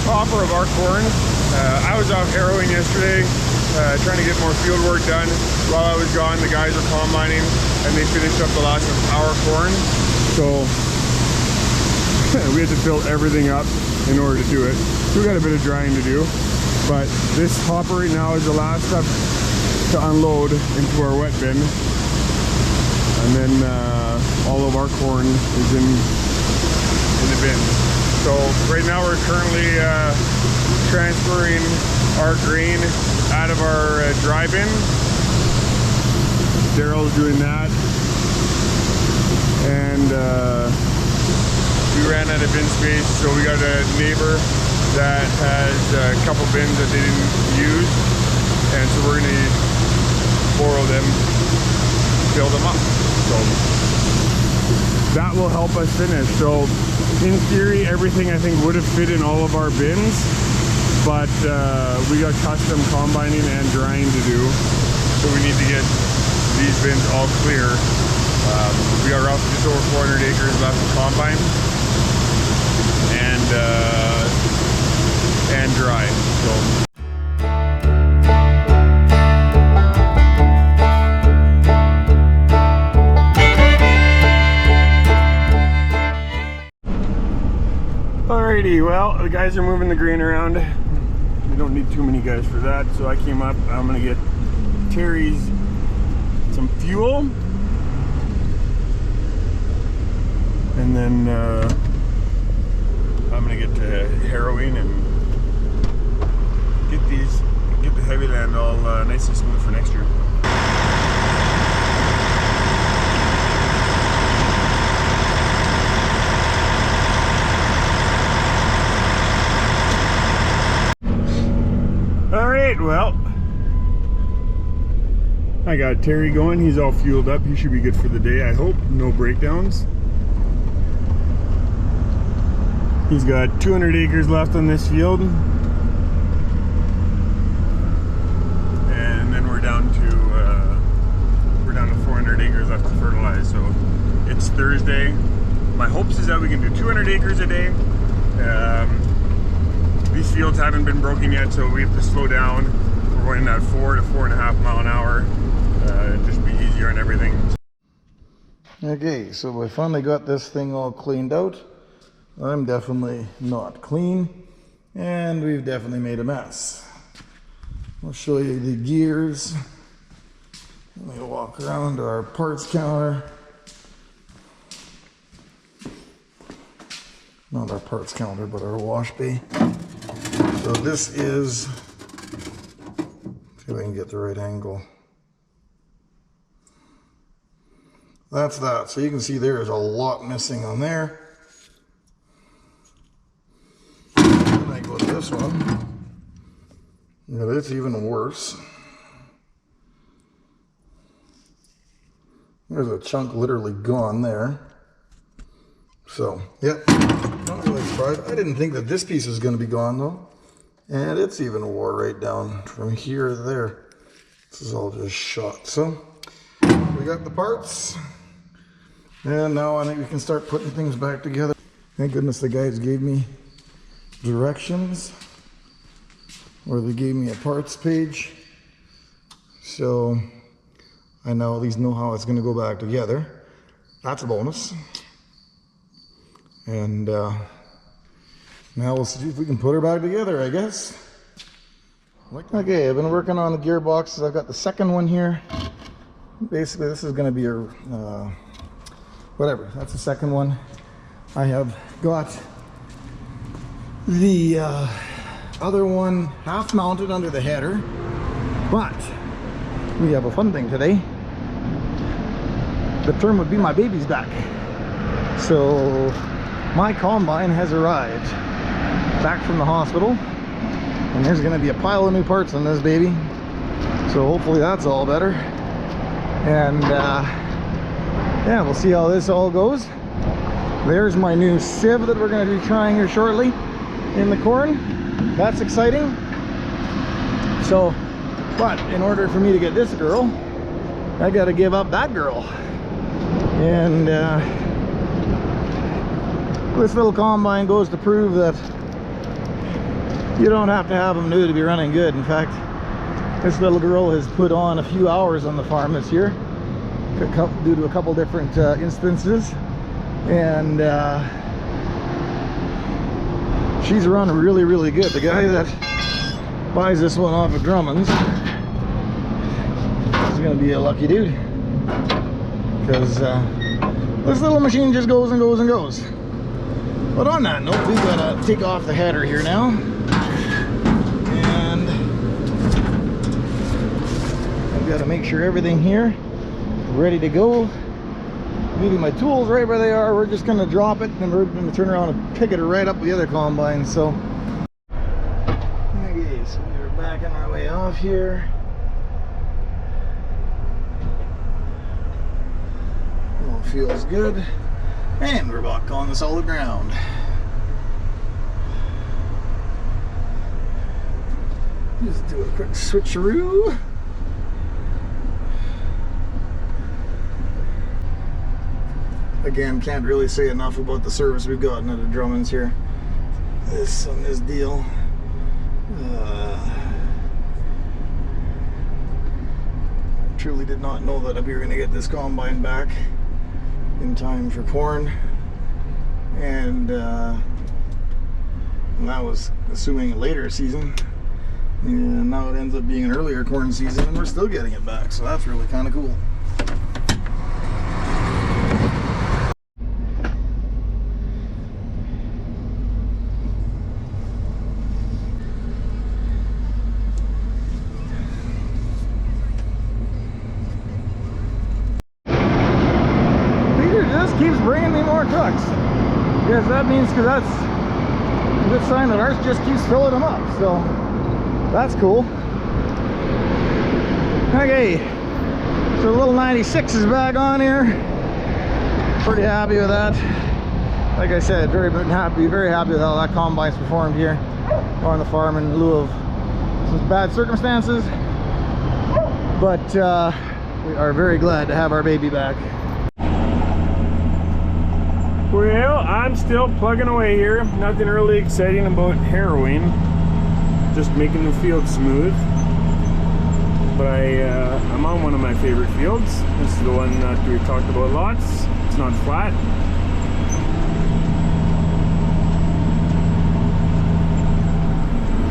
hopper of our corn. I was off harrowing yesterday, trying to get more field work done. While I was gone, the guys were combining and they finished up the last of our corn. So we had to fill everything up in order to do it. So we got a bit of drying to do. But this hopper right now is the last stuff to unload into our wet bin. And then all of our corn is in the bin. So right now we're currently transferring our grain out of our dry bin. Daryl's doing that. And we ran out of bin space, so we got a neighbor that has a couple bins that they didn't use. And so we're gonna borrow them, fill them up. So that will help us finish. So in theory, everything I think would have fit in all of our bins, but we got custom combining and drying to do. So we need to get these bins all clear. We got roughly just over 400 acres left to combine and dry. So. Alrighty, well, the guys are moving the grain around. We don't need too many guys for that, so I came up. I'm gonna get Terry's some fuel, and then I'm gonna get to harrowing and get the heavy land all nice and smooth for next year. Alright, well, I got Terry going. He's all fueled up. He should be good for the day, I hope. No breakdowns. He's got 200 acres left on this field. And then we're down to 400 acres left to fertilize. So it's Thursday. My hopes is that we can do 200 acres a day. These fields haven't been broken yet, so we have to slow down. We're going at 4 to 4.5 mile an hour. Just be easier on everything. Okay, so we finally got this thing all cleaned out. I'm definitely not clean, and we've definitely made a mess. I'll show you the gears. Let me walk around to our parts counter. Not our parts counter, but our wash bay. So this is, see if I can get the right angle. That's that. So you can see there is a lot missing on there. And I go to this one. But it's even worse. There's a chunk literally gone there. So, yep, not really surprised. I didn't think that this piece was going to be gone though. And it's even wore right down from here to there. This is all just shot. So, we got the parts. And now I think we can start putting things back together. Thank goodness the guys gave me directions. Or they gave me a parts page. So, I now at least know how it's going to go back together. That's a bonus. And now we'll see if we can put her back together, I guess. Okay, I've been working on the gearboxes. I've got the second one here. Basically, this is going to be a whatever. That's the second one. I have got the other one half mounted under the header, but we have a fun thing today. The term would be my baby's back. So my combine has arrived back from the hospital, and there's going to be a pile of new parts on this baby. So hopefully that's all better. And yeah, we'll see how this all goes. There's my new sieve that we're going to be trying here shortly in the corn. That's exciting. So, but in order for me to get this girl, I got to give up that girl. And this little combine goes to prove that You don't have to have them new to be running good. In fact, this little girl has put on a few hours on the farm this year due to a couple different instances, and she's run really good. The guy that buys this one off of Drummond's is going to be a lucky dude, because this little machine just goes and goes and goes. But on that note, we've got to take off the header here now, and I've got to make sure everything here is ready to go. Leaving my tools right where they are. We're just going to drop it, and we're going to turn around and pick it right up with the other combine. So, okay, so we're backing our way off here. All feels good, and we're back on the solid ground. Just do a quick switcheroo. Again, can't really say enough about the service we've gotten at the Drummond's here. This on this deal. I truly did not know that we were going to get this combine back in time for corn, and that was assuming a later season, and now it ends up being an earlier corn season, and we're still getting it back, so that's really kind of cool. Keeps bringing me more trucks. Yes, that means, because that's a good sign that ours just keeps filling them up, so that's cool. Okay, so the little 96 is back on here. Pretty happy with that. Like I said, very happy with how that combine's performed here on the farm in lieu of some bad circumstances, but we are very glad to have our baby back. Well, I'm still plugging away here. Nothing really exciting about harrowing. Just making the field smooth. But I'm on one of my favorite fields. This is the one that we've talked about lots. It's not flat.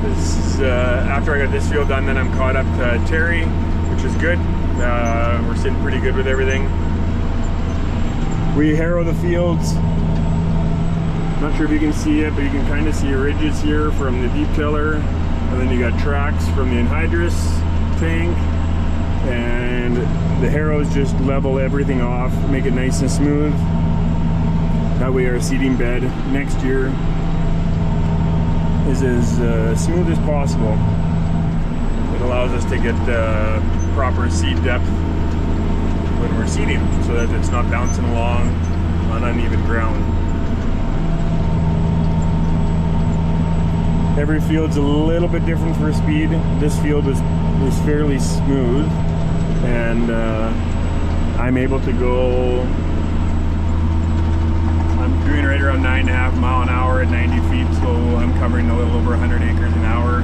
This is, after I got this field done, then I'm caught up to Terry, which is good. We're sitting pretty good with everything. We harrow the fields. Not sure if you can see it, but you can kind of see ridges here from the deep tiller, and then you got tracks from the anhydrous tank, and the harrows just level everything off, make it nice and smooth. That way our seeding bed next year is as smooth as possible. It allows us to get proper seed depth when we're seeding, so that it's not bouncing along on uneven ground. Every field's a little bit different for speed. This field is fairly smooth, and I'm able to go, I'm doing right around 9.5 mile an hour at 90 feet, so I'm covering a little over 100 acres an hour.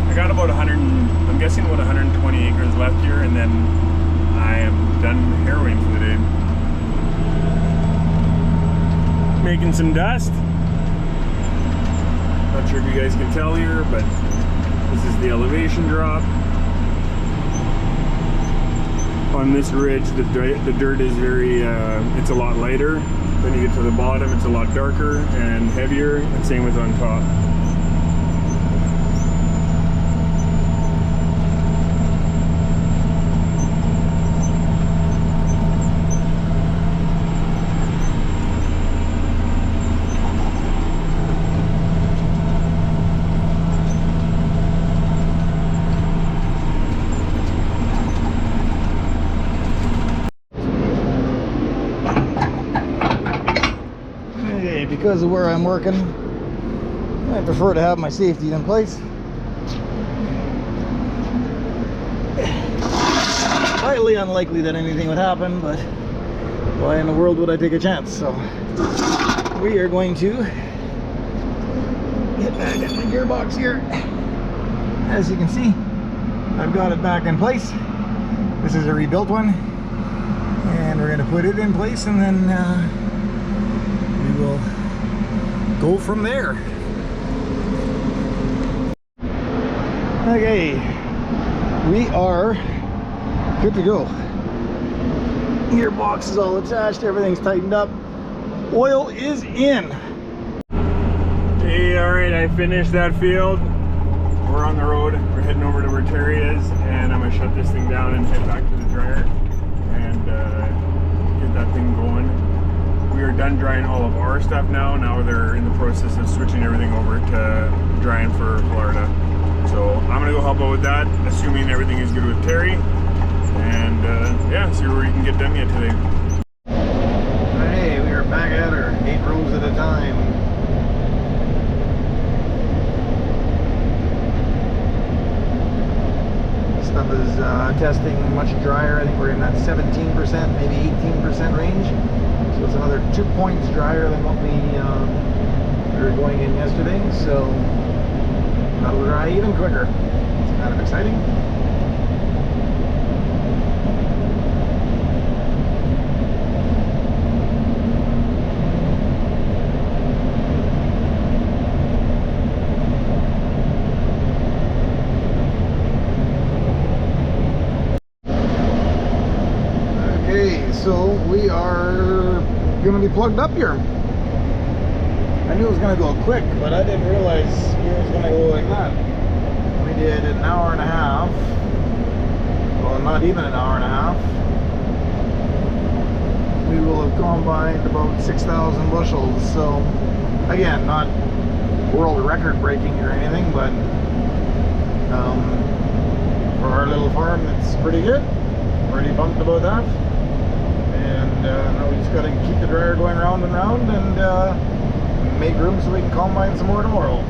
I got about 100, I'm guessing about 120 acres left here, and then I am done harrowing for the day. Making some dust. Not sure if you guys can tell here, but this is the elevation drop. On this ridge, the dirt is very, it's a lot lighter. Then you get to the bottom, it's a lot darker and heavier, and same with on top. Because of where I'm working, I prefer to have my safety in place. Highly unlikely that anything would happen, but why in the world would I take a chance? So we are going to get back in my gearbox here. As you can see, I've got it back in place. This is a rebuilt one, and we're gonna put it in place, and then we will go from there. Okay, we are good to go. Gearbox is all attached, everything's tightened up. Oil is in. Hey, all right, I finished that field. We're on the road. We're heading over to where Terry is, and I'm gonna shut this thing down and head back to the dryer and get that thing going. We are done drying all of our stuff now. Now they're in the process of switching everything over to drying for Florida. So I'm gonna go help out with that, assuming everything is good with Terry, and yeah, see where we can get done yet today. Hey, we are back at her, 8 rows at a time. Stuff is testing much drier. I think we're in that 17%, maybe 18% range. So it's another 2 points drier than what we were going in yesterday. So that'll dry even quicker. It's kind of exciting. So we are going to be plugged up here. I knew it was going to go quick, but I didn't realize it was going to go like that. We did an hour and a half. Well, not even an hour and a half. We will have combined about 6,000 bushels. So again, not world record breaking or anything, but for our little farm, it's pretty good. Pretty pumped about that. And now we just got to keep the dryer going round and round, and make room so we can combine some more tomorrow.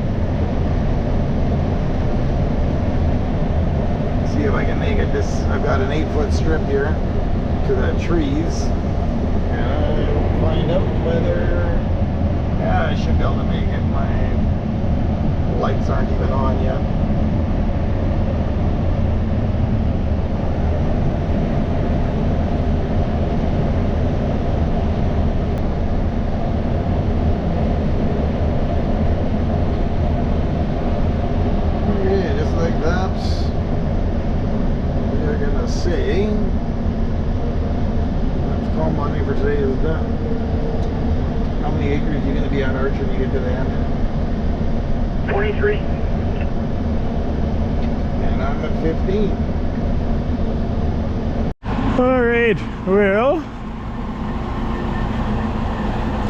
See if I can make it. I've got an 8-foot strip here to the trees, and I'll find out whether, yeah, I should be able to make it. My lights aren't even on yet. Say, that's call money for today is done. How many acres are you going to be on Arch when you get to the end? 23. And I'm at 15. All right, well,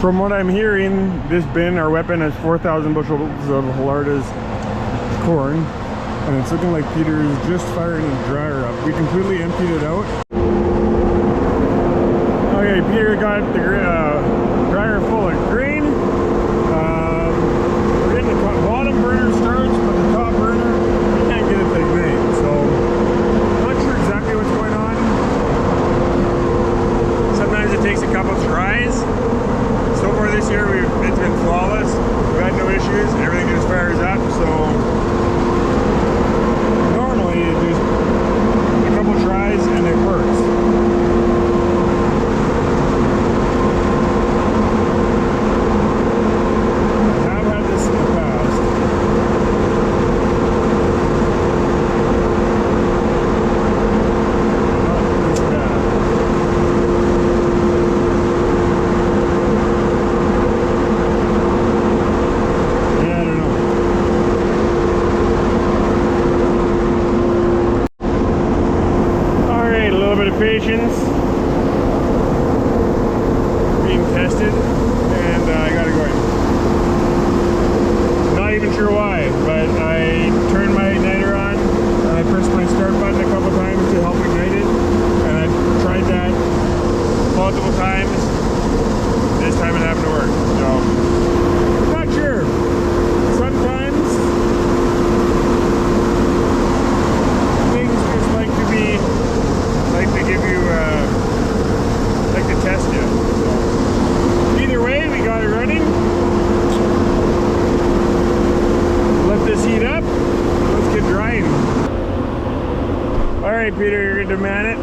from what I'm hearing, this bin, our weapon, has 4,000 bushels of Florida's corn. And it's looking like Peter is just firing his dryer up. We completely emptied it out. Okay, Peter got the dryer full of grain. We're getting the bottom burner starts, but the top burner, we can't get it to ignite. So, I'm not sure exactly what's going on. Sometimes it takes a couple tries. So far this year, it's been flawless. We've had no issues. Everything just fires up, so just a couple tries and it works. I've had this in the past. Not this bad. Yeah, I don't know. Patience being tested, and I got it going. Not even sure why, but I turned my igniter on and I pressed my start button a couple times to help ignite it, and I tried that multiple times. This time it happened to work, so not sure. Sometimes things just like to give you like to test you. So either right, Peter, you're gonna demand it?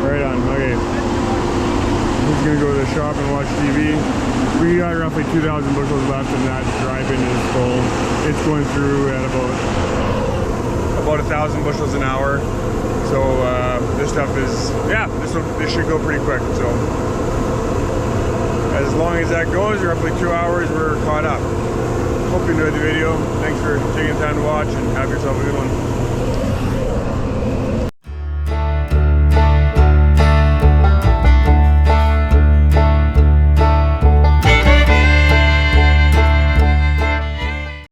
Right on, okay. He's gonna go to the shop and watch TV. We got roughly 2,000 bushels left and that drive-in is full. It's going through at about 1,000 bushels an hour. So this stuff is, yeah, this should go pretty quick. So as long as that goes, roughly 2 hours, we're caught up. Hope you enjoyed the video. Thanks for taking the time to watch and have yourself a good one.